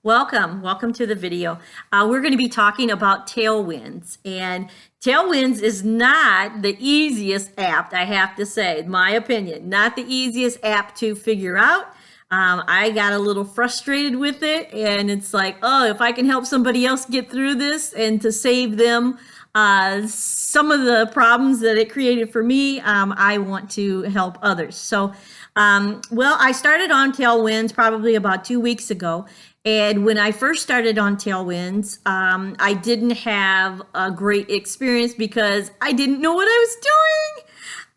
Welcome to the video. We're going to be talking about Tailwinds, and Tailwinds is not the easiest app, I have to say, in my opinion, not the easiest app to figure out. I got a little frustrated with it, and it's like, oh, if I can help somebody else get through this and to save them some of the problems that it created for me, I want to help others. So, I started on Tailwinds probably about 2 weeks ago. And when I first started on Tailwinds, I didn't have a great experience because I didn't know what I was doing.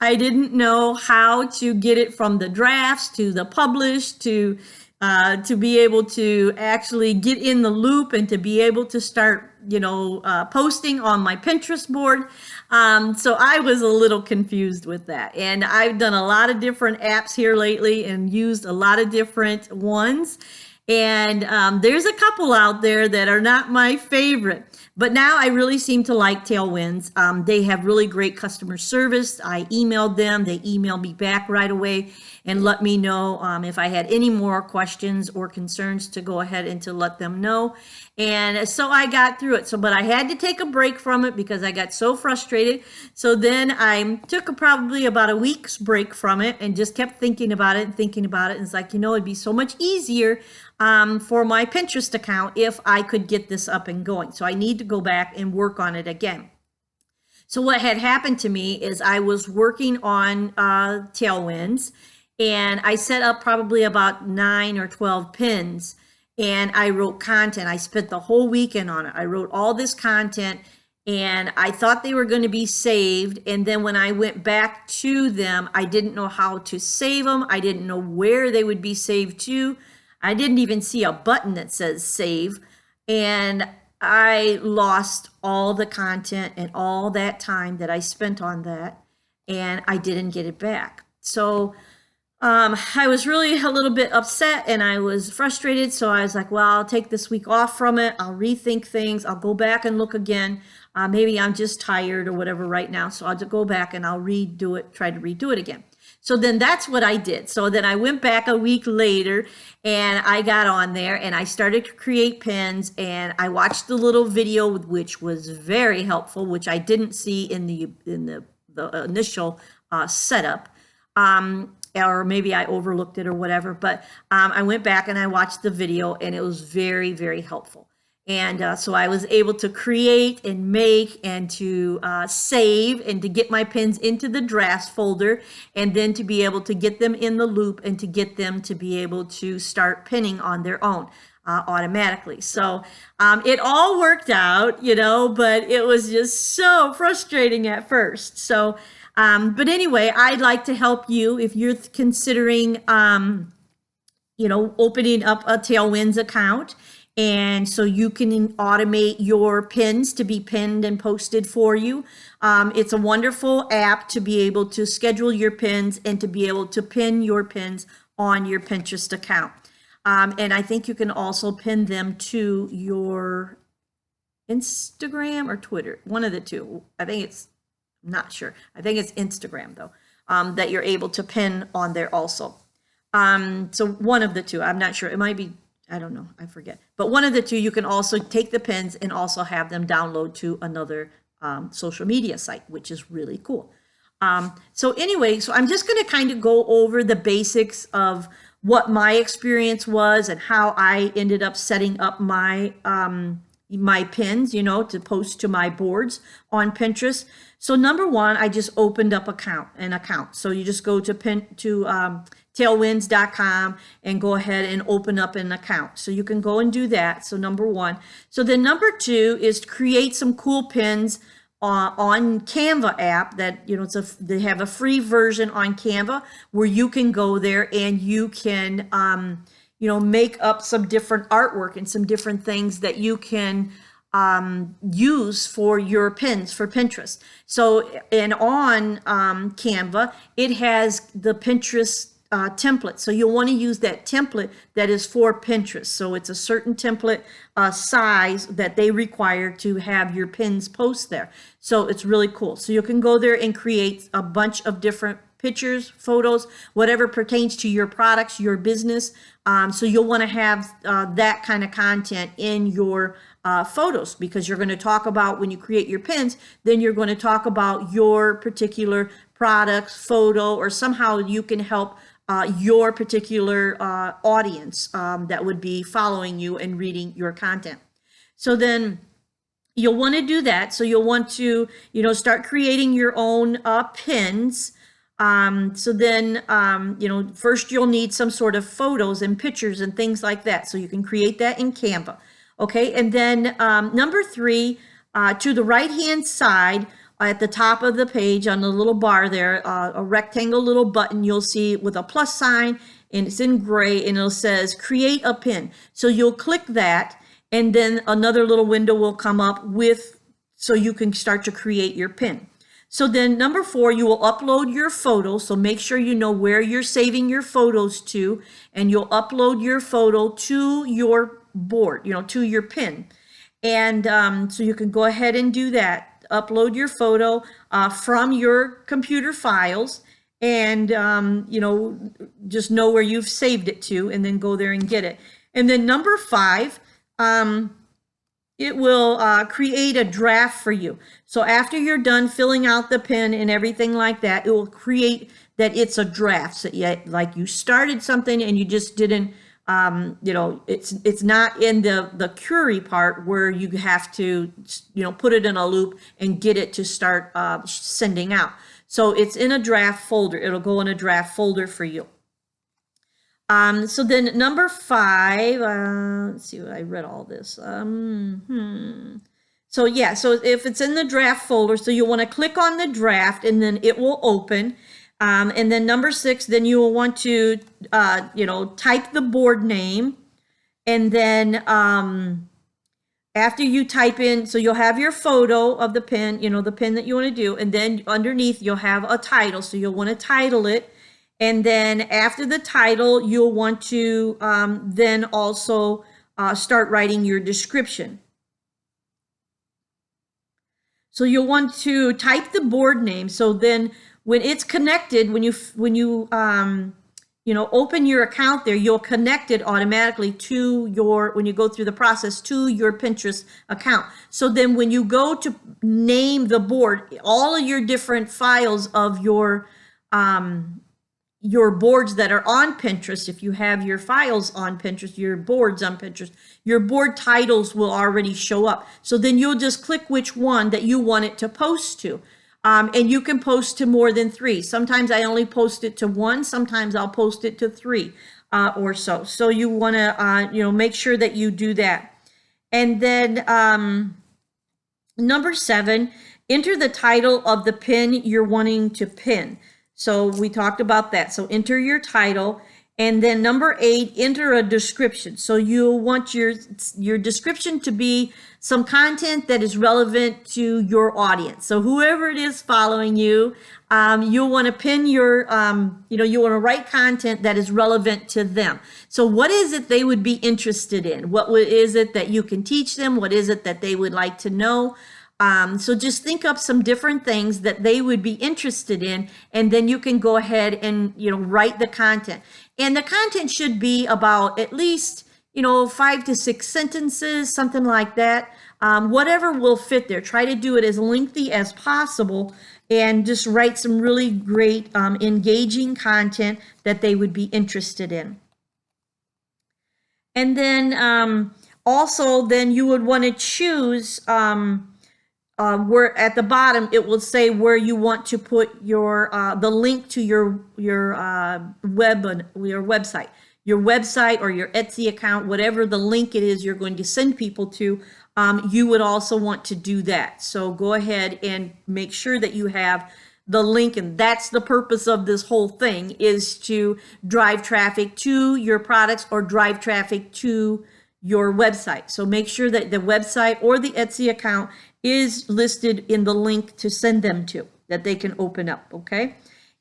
I didn't know how to get it from the drafts to the published to be able to actually get in the loop and to be able to start, posting on my Pinterest board. So I was a little confused with that. And I've done a lot of different apps here lately and used a lot of different ones. And there's a couple out there that are not my favorite. But now I really seem to like Tailwinds. They have really great customer service. I emailed them. They emailed me back right away and let me know if I had any more questions or concerns to go ahead and to let them know. And so I got through it. But I had to take a break from it because I got so frustrated. So then I took probably about a week's break from it and just kept thinking about it and thinking about it. And it's like, it'd be so much easier for my Pinterest account if I could get this up and going. So I need to go back and work on it again. So what had happened to me is I was working on Tailwinds, and I set up probably about 9 or 12 pins, and I wrote content. I spent the whole weekend on it. I wrote all this content, and I thought they were going to be saved. And then when I went back to them, I didn't know how to save them. I didn't know where they would be saved to. I didn't even see a button that says save, and I lost all the content and all that time that I spent on that, and I didn't get it back. So I was really a little bit upset and I was frustrated. So I was like, well, I'll take this week off from it. I'll rethink things. I'll go back and look again. Maybe I'm just tired or whatever right now. So I'll just go back and I'll redo it, try to redo it again. So then that's what I did. So then I went back a week later and I got on there and I started to create pins, and I watched the little video, which was very helpful, which I didn't see in the initial setup. Or maybe I overlooked it or whatever, but I went back and I watched the video, and it was very, very helpful. And so I was able to create and make and to save and to get my pins into the drafts folder, and then to be able to get them in the loop and to get them to be able to start pinning on their own automatically. So it all worked out, but it was just so frustrating at first. So, but anyway, I'd like to help you if you're considering, opening up a Tailwinds account. And so you can automate your pins to be pinned and posted for you. It's a wonderful app to be able to schedule your pins and to be able to pin your pins on your Pinterest account. And I think you can also pin them to your Instagram or Twitter, one of the two. I'm not sure. I think it's Instagram though, that you're able to pin on there also. So one of the two, I'm not sure. It might be, I don't know, I forget. But one of the two, you can also take the pins and also have them download to another social media site, which is really cool. So anyway, so I'm just going to kind of go over the basics of what my experience was and how I ended up setting up my my pins, to post to my boards on Pinterest. So number one, I just opened up an account. So you just go to tailwinds.com and go ahead and open up an account. So you can go and do that. So number one. So then number two is to create some cool pins on Canva app that, they have a free version on Canva where you can go there and you can, make up some different artwork and some different things that you can use for your pins for Pinterest. So, and on Canva, it has the Pinterest template. So you'll want to use that template that is for Pinterest. So it's a certain template size that they require to have your pins post there. So it's really cool. So you can go there and create a bunch of different pictures, photos, whatever pertains to your products, your business, So you'll want to have that kind of content in your photos, because you're going to talk about, when you create your pins, then you're going to talk about your particular products, photo, or somehow you can help your particular audience that would be following you and reading your content. So then you'll want to do that. So you'll want to, start creating your own pins. So then, first you'll need some sort of photos and pictures and things like that. So you can create that in Canva. Okay. And then number 3, to the right-hand side, at the top of the page on the little bar there, a rectangle little button you'll see with a plus sign, and it's in gray, and it says create a pin. So you'll click that, and then another little window will come up so you can start to create your pin. So then number 4, you will upload your photos. So make sure you know where you're saving your photos to, and you'll upload your photo to your board, to your pin. And so you can go ahead and do that. Upload your photo from your computer files, and just know where you've saved it to, and then go there and get it. And then number 5, it will create a draft for you. So after you're done filling out the pin and everything like that, it will create that it's a draft. So like you started something and you just didn't, it's not in the query part where you have to, put it in a loop and get it to start sending out. So it's in a draft folder. It'll go in a draft folder for you. So then number 5, let's see, I read all this. So yeah, so if it's in the draft folder, so you want to click on the draft, and then it will open. And then number 6, then you will want to, type the board name. And then after you type in, so you'll have your photo of the pin, the pin that you want to do. And then underneath you'll have a title. So you'll want to title it. And then after the title, you'll want to then also start writing your description. So you'll want to type the board name. So then when it's connected, when you open your account there, you'll connect it automatically to when you go through the process, to your Pinterest account. So then when you go to name the board, all of your different files of your boards that are on Pinterest, if you have your files on Pinterest, your boards on Pinterest, your board titles will already show up. So then you'll just click which one that you want it to post to. And you can post to more than 3. Sometimes I only post it to 1. Sometimes I'll post it to 3 or so. So you want to, make sure that you do that. And then number 7, enter the title of the pin you're wanting to pin. So we talked about that. So enter your title. And then number 8, enter a description. So you'll want your description to be some content that is relevant to your audience. So whoever it is following you, you'll want to pin your, you want to write content that is relevant to them. So what is it they would be interested in? What is it that you can teach them? What is it that they would like to know? So just think up some different things that they would be interested in, and then you can go ahead and, write the content. And the content should be about at least, 5 to 6 sentences, something like that. Whatever will fit there. Try to do it as lengthy as possible, and just write some really great, engaging content that they would be interested in. And then also, then you would want to choose where at the bottom it will say where you want to put your the link to your website, or your Etsy account, whatever the link it is you're going to send people to. You would also want to do that. So go ahead and make sure that you have the link, and that's the purpose of this whole thing, is to drive traffic to your products or drive traffic to your website. So make sure that the website or the Etsy account is listed in the link to send them to, that they can open up, okay?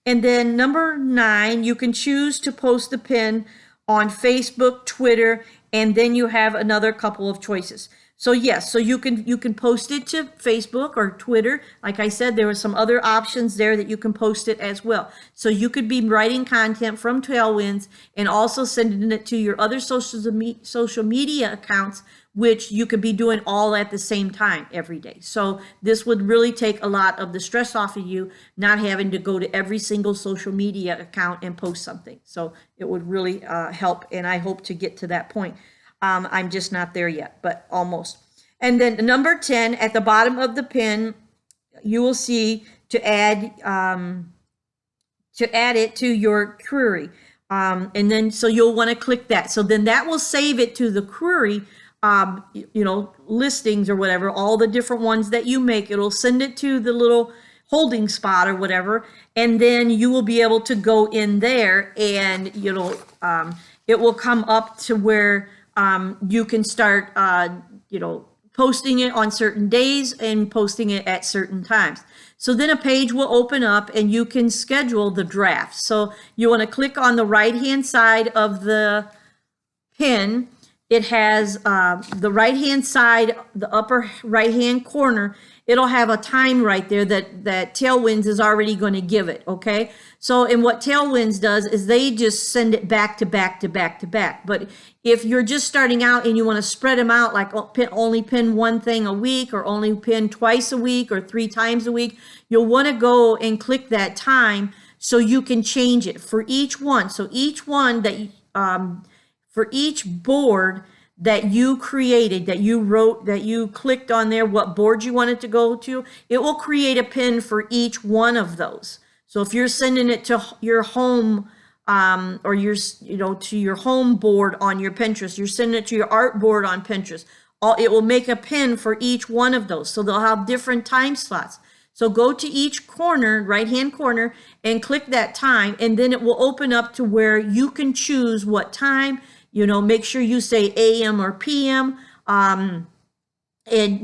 And then number 9, you can choose to post the pin on Facebook, Twitter, and then you have another couple of choices. So yes, so you can post it to Facebook or Twitter. Like I said, there were some other options there that you can post it as well. So you could be writing content from Tailwinds and also sending it to your other social media accounts, which you could be doing all at the same time every day. So this would really take a lot of the stress off of you, not having to go to every single social media account and post something. So it would really help, and I hope to get to that point. I'm just not there yet, but almost. And then number 10, at the bottom of the pin, you will see to add it to your query. And then, so you'll want to click that. So then that will save it to the query, listings or whatever, all the different ones that you make. It'll send it to the little holding spot or whatever. And then you will be able to go in there and, it will come up to where you can start, posting it on certain days and posting it at certain times. So then a page will open up and you can schedule the draft. So you want to click on the right-hand side of the pin. It has the right-hand side, the upper right-hand corner. It'll have a time right there that Tailwinds is already going to give it, okay? So, and what Tailwinds does is they just send it back to back to back to back. But if you're just starting out and you want to spread them out, like only pin one thing a week, or only pin twice a week, or 3 times a week, you'll want to go and click that time so you can change it for each one. So each one that for each board that you created, that you wrote, that you clicked on there, what board you want it to go to, it will create a pin for each one of those. So if you're sending it to your home, or to your home board on your Pinterest, you're sending it to your art board on Pinterest, it will make a pin for each one of those. So they'll have different time slots. So go to each corner, right-hand corner, and click that time, and then it will open up to where you can choose what time. Make sure you say AM or PM, and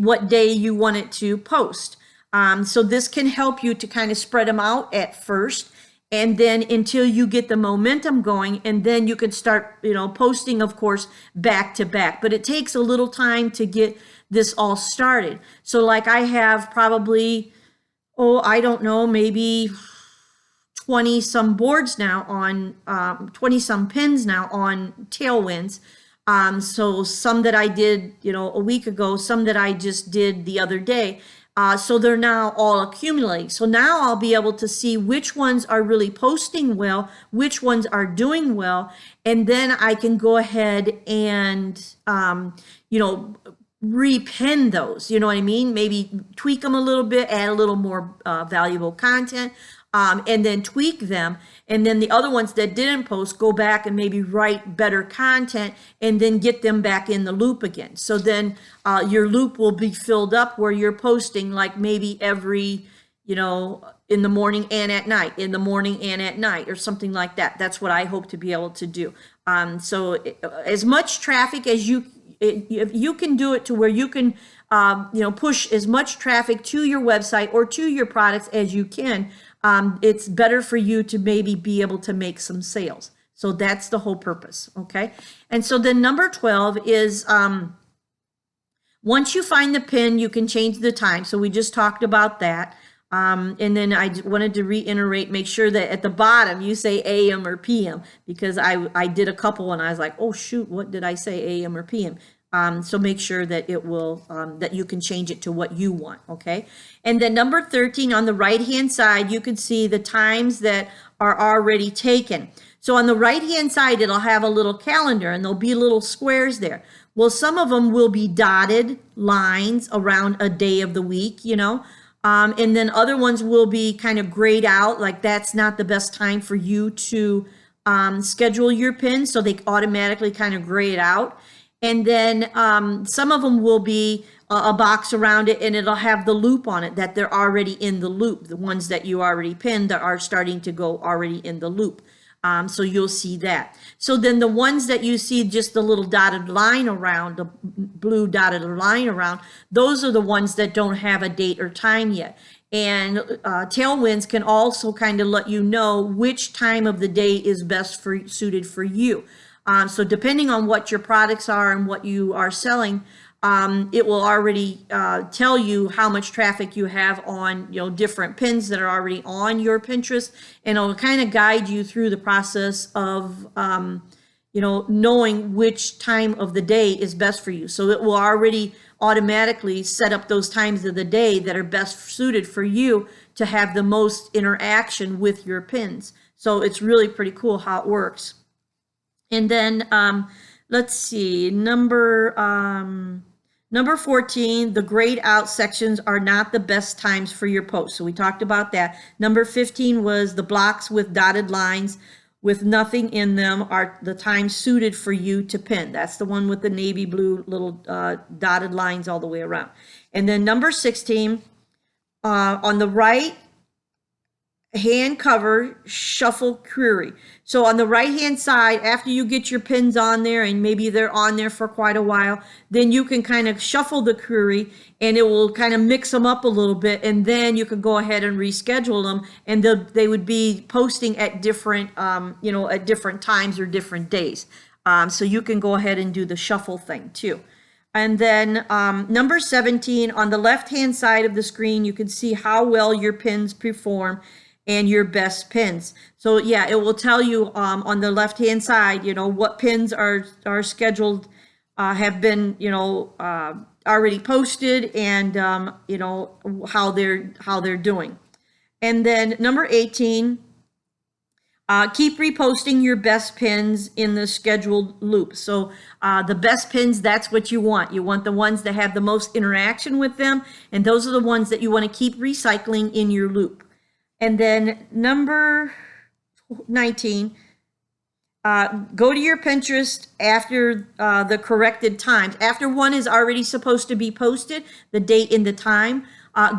what day you want it to post. So this can help you to kind of spread them out at first, and then until you get the momentum going, and then you can start, posting, of course, back to back. But it takes a little time to get this all started. So like I have probably, I don't know, maybe 20 some boards now on 20 some pins now on Tailwinds. So some that I did a week ago, some that I just did the other day. So they're now all accumulating. So now I'll be able to see which ones are really posting well, which ones are doing well, and then I can go ahead and repin those. You know what I mean? Maybe tweak them a little bit, add a little more valuable content. And then tweak them. And then the other ones that didn't post, go back and maybe write better content and then get them back in the loop again. So then your loop will be filled up where you're posting like maybe every, in the morning and at night, in the morning and at night, or something like that. That's what I hope to be able to do. So as much traffic as if you can do it to where you can, push as much traffic to your website or to your products as you can, it's better for you to maybe be able to make some sales. So that's the whole purpose, okay? And so then number 12 is once you find the pin, you can change the time. So we just talked about that. And then I wanted to reiterate, make sure that at the bottom you say AM or PM, because I did a couple and I was like, oh shoot, what did I say, AM or PM? So make sure that it will, that you can change it to what you want, okay? And then number 13, on the right-hand side, you can see the times that are already taken. So on the right-hand side, it'll have a little calendar and there'll be little squares there. Well, some of them will be dotted lines around a day of the week, and then other ones will be kind of grayed out, like that's not the best time for you to schedule your pins, so they automatically kind of gray it out. And then some of them will be a box around it and it'll have the loop on it that they're already in the loop. The ones that you already pinned that are starting to go already in the loop. So you'll see that. So then the ones that you see just the little dotted line around, the blue dotted line around, those are the ones that don't have a date or time yet. And Tailwinds can also kind of let you know which time of the day is best suited for you. So depending on what your products are and what you are selling, it will already tell you how much traffic you have on, different pins that are already on your Pinterest, and it'll kind of guide you through the process of, knowing which time of the day is best for you. So it will already automatically set up those times of the day that are best suited for you to have the most interaction with your pins. So it's really pretty cool how it works. And then let's see, number 14, the grayed out sections are not the best times for your post. So we talked about that. Number 15 was the blocks with dotted lines with nothing in them are the times suited for you to pin. That's the one with the navy blue little dotted lines all the way around. And then number 16, on the right hand cover, shuffle query. So on the right hand side, after you get your pins on there and maybe they're on there for quite a while, then you can kind of shuffle the query and it will kind of mix them up a little bit, and then you can go ahead and reschedule them, and they would be posting at different at different times or different days. So you can go ahead and do the shuffle thing too. And then number 17, on the left hand side of the screen, you can see how well your pins perform and your best pins. So yeah, it will tell you on the left hand side, what pins are scheduled, have been already posted, and how they're doing. And then number 18, keep reposting your best pins in the scheduled loop. So the best pins, that's what you want. You want the ones that have the most interaction with them, and those are the ones that you want to keep recycling in your loop. And then number 19, go to your Pinterest after the corrected times. After one is already supposed to be posted, the date and the time,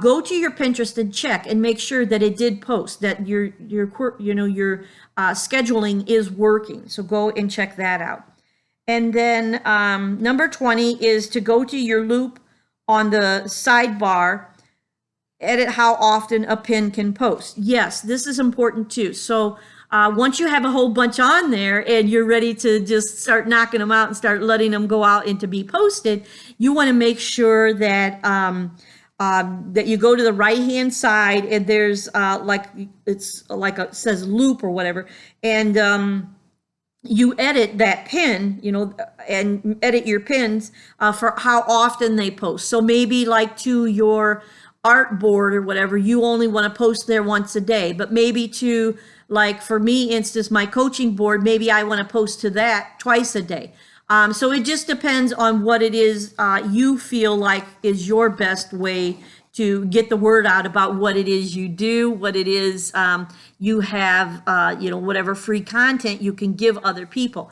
go to your Pinterest and check and make sure that it did post, that your scheduling is working. So go and check that out. And then number 20 is to go to your loop on the sidebar, edit how often a pin can post. Yes, this is important too. So once you have a whole bunch on there and you're ready to just start knocking them out and start letting them go out and to be posted, you want to make sure that that you go to the right hand side, and there's it says loop or whatever, and you edit that pin, and edit your pins for how often they post. So maybe like to your art board or whatever, you only want to post there once a day, but maybe to, like for me instance, my coaching board, maybe I want to post to that twice a day. So it just depends on what it is you feel like is your best way to get the word out about what it is you do, what it is you have, whatever free content you can give other people.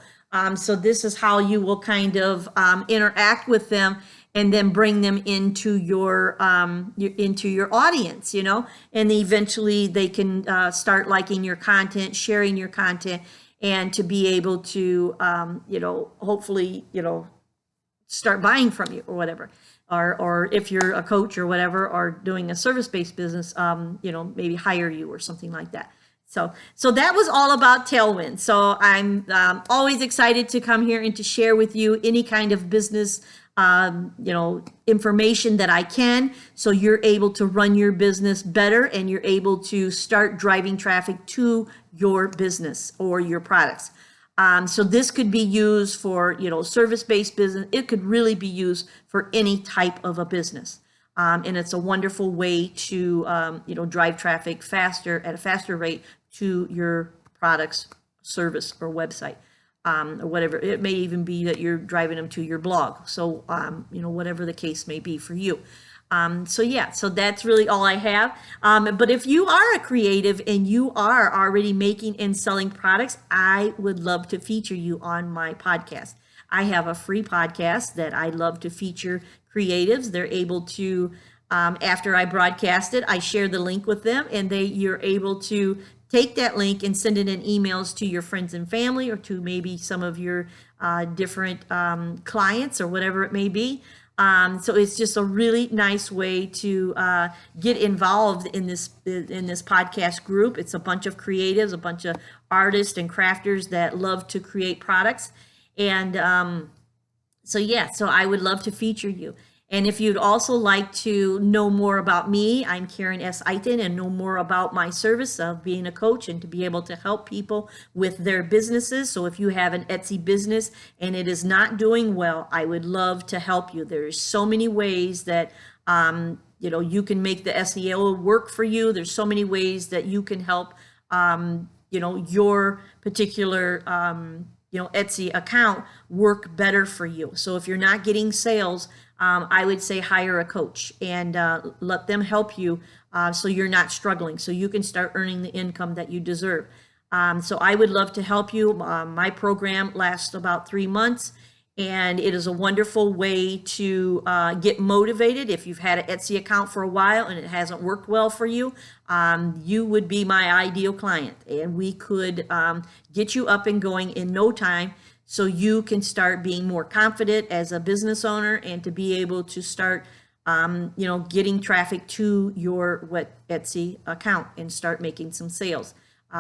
So this is how you will kind of interact with them and then bring them into your audience, and eventually they can start liking your content, sharing your content, and to be able to, hopefully, start buying from you or whatever. Or if you're a coach or whatever, or doing a service-based business, maybe hire you or something like that. So that was all about Tailwinds. So I'm always excited to come here and to share with you any kind of business information that I can, so you're able to run your business better and you're able to start driving traffic to your business or your products. So this could be used for, service-based business. It could really be used for any type of a business. And it's a wonderful way to, drive traffic at a faster rate to your products, service, or website. Or whatever. It may even be that you're driving them to your blog. So, whatever the case may be for you. So that's really all I have. But if you are a creative and you are already making and selling products, I would love to feature you on my podcast. I have a free podcast that I love to feature creatives. They're able to, after I broadcast it, I share the link with them, and you're able to take that link and send it in emails to your friends and family, or to maybe some of your different clients or whatever it may be. So it's just a really nice way to get involved in this podcast group. It's a bunch of creatives, a bunch of artists and crafters that love to create products. And So yeah, so I would love to feature you. And if you'd also like to know more about me, I'm Karen S. Eiton, and know more about my service of being a coach and to be able to help people with their businesses. So if you have an Etsy business and it is not doing well, I would love to help you. There's so many ways that you can make the SEO work for you. There's so many ways that you can help your particular Etsy account work better for you. So if you're not getting sales, I would say hire a coach and let them help you so you're not struggling, so you can start earning the income that you deserve. So I would love to help you. My program lasts about 3 months, and it is a wonderful way to get motivated. If you've had an Etsy account for a while and it hasn't worked well for you, you would be my ideal client, and we could get you up and going in no time, so you can start being more confident as a business owner and to be able to start getting traffic to your Etsy account and start making some sales.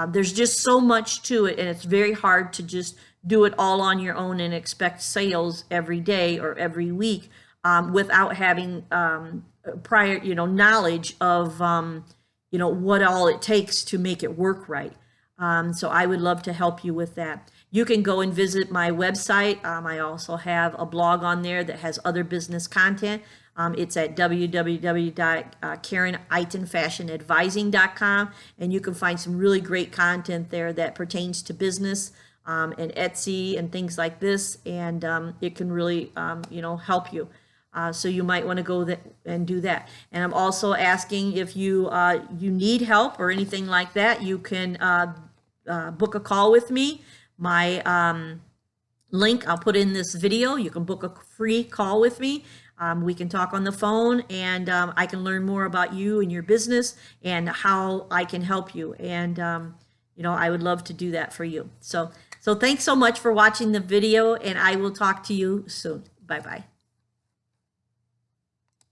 There's just so much to it, and it's very hard to just do it all on your own and expect sales every day or every week without having prior knowledge of what all it takes to make it work right. So I would love to help you with that. You can go and visit my website. I also have a blog on there that has other business content. It's at www.kareneitonfashionadvising.com, and you can find some really great content there that pertains to business and Etsy and things like this, and it can really help you. So you might want to go and do that. And I'm also asking if you need help or anything like that, you can book a call with me. My link I'll put in this video. You can book a free call with me. We can talk on the phone, and I can learn more about you and your business and how I can help you. And I would love to do that for you. So thanks so much for watching the video, and I will talk to you soon. Bye-bye.